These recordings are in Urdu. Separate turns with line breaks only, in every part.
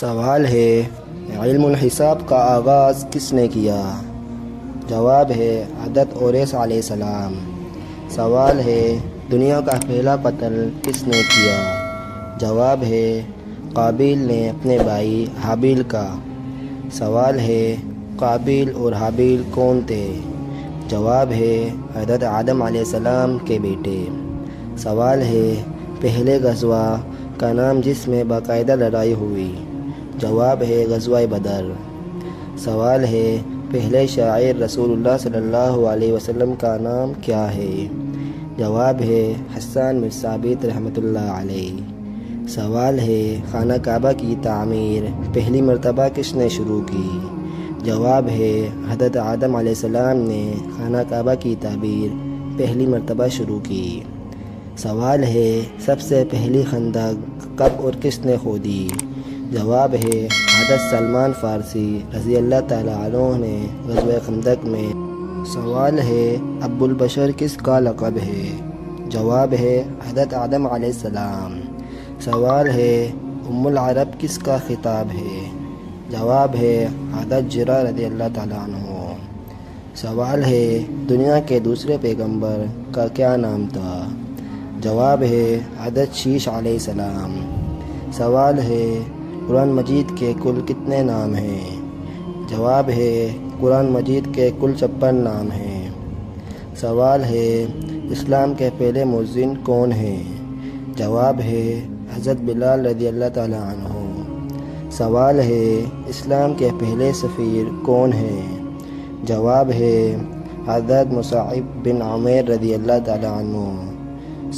سوال ہے علم الحساب کا آغاز کس نے کیا؟ جواب ہے حضرت اوریس علیہ السلام۔ سوال ہے دنیا کا پہلا قتل کس نے کیا؟ جواب ہے قابیل نے اپنے بھائی حابیل کا۔ سوال ہے قابیل اور حابیل کون تھے؟ جواب ہے حضرت آدم علیہ السلام کے بیٹے۔ سوال ہے پہلے غزوہ کا نام جس میں باقاعدہ لڑائی ہوئی؟ جواب ہے غزوہ بدر۔ سوال ہے پہلے شاعر رسول اللہ صلی اللہ علیہ وسلم کا نام کیا ہے؟ جواب ہے حسان بن ثابت رحمۃ اللہ علیہ۔ سوال ہے خانہ کعبہ کی تعمیر پہلی مرتبہ کس نے شروع کی؟ جواب ہے حضرت آدم علیہ السلام نے خانہ کعبہ کی تعمیر پہلی مرتبہ شروع کی۔ سوال ہے سب سے پہلی خندق کب اور کس نے کھودی؟ جواب ہے حضرت سلمان فارسی رضی اللہ تعالیٰ عنہ نے غزوہ خندق میں۔ سوال ہے ابو البشر کس کا لقب ہے؟ جواب ہے حضرت آدم علیہ السلام۔ سوال ہے ام العرب کس کا خطاب ہے؟ جواب ہے حضرت جرا رضی اللہ تعالیٰ عنہ۔ سوال ہے دنیا کے دوسرے پیغمبر کا کیا نام تھا؟ جواب ہے حضرت شیش علیہ السلام۔ سوال ہے قرآن مجید کے کل کتنے نام ہیں؟ جواب ہے قرآن مجید کے کل 56 نام ہیں۔ سوال ہے اسلام کے پہلے مؤذن کون ہیں؟ جواب ہے حضرت بلال رضی اللہ تعالیٰ عنہ۔ سوال ہے اسلام کے پہلے سفیر کون ہیں؟ جواب ہے حضرت مصعب بن عمیر رضی اللہ تعالیٰ عنہ۔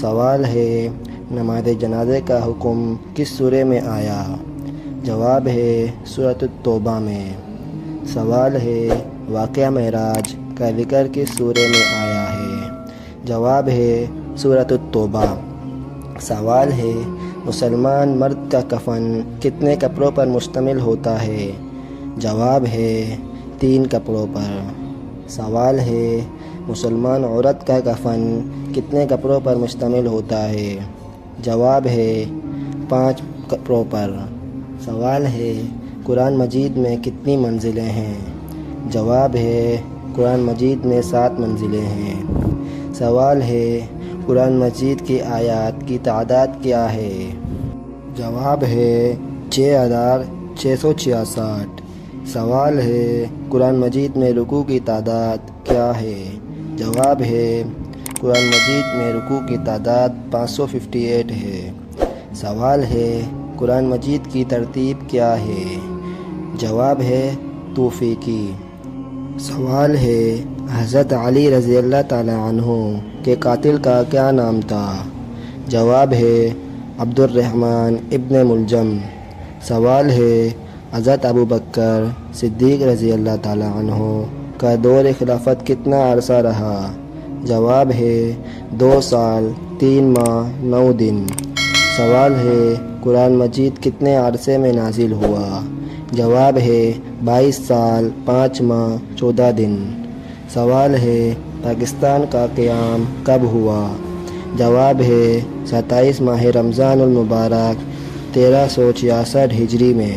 سوال ہے نماز جنازے کا حکم کس سورہ میں آیا؟ جواب ہے سورۃ التوبہ میں۔ سوال ہے واقعہ معراج کا ذکر کس سورہ میں آیا ہے؟ جواب ہے سورۃ التوبہ۔ سوال ہے مسلمان مرد کا کفن کتنے کپڑوں پر مشتمل ہوتا ہے؟ جواب ہے 3 کپڑوں پر۔ سوال ہے مسلمان عورت کا کفن کتنے کپڑوں پر مشتمل ہوتا ہے؟ جواب ہے 5 کپڑوں پر۔ سوال ہے قرآن مجید میں کتنی منزلیں ہیں؟ جواب ہے قرآن مجید میں 7 منزلیں ہیں۔ سوال ہے قرآن مجید کی آیات کی تعداد کیا ہے؟ جواب ہے 6666۔ سوال ہے قرآن مجید میں رکوع کی تعداد کیا ہے؟ جواب ہے قرآن مجید میں رکوع کی تعداد 558 ہے۔ سوال ہے قرآن مجید کی ترتیب کیا ہے؟ جواب ہے توفیقی۔ سوال ہے حضرت علی رضی اللہ تعالیٰ عنہ کے قاتل کا کیا نام تھا؟ جواب ہے عبد الرحمن ابن ملجم۔ سوال ہے حضرت ابو بکر صدیق رضی اللہ تعالیٰ عنہ کا دور خلافت کتنا عرصہ رہا؟ جواب ہے 2 سال 3 ماہ 9 دن۔ سوال ہے قرآن مجید کتنے عرصے میں نازل ہوا؟ جواب ہے 22 سال 5 ماہ 14 دن۔ سوال ہے پاکستان کا قیام کب ہوا؟ جواب ہے 27 ماہ رمضان المبارک 1366 ہجری میں۔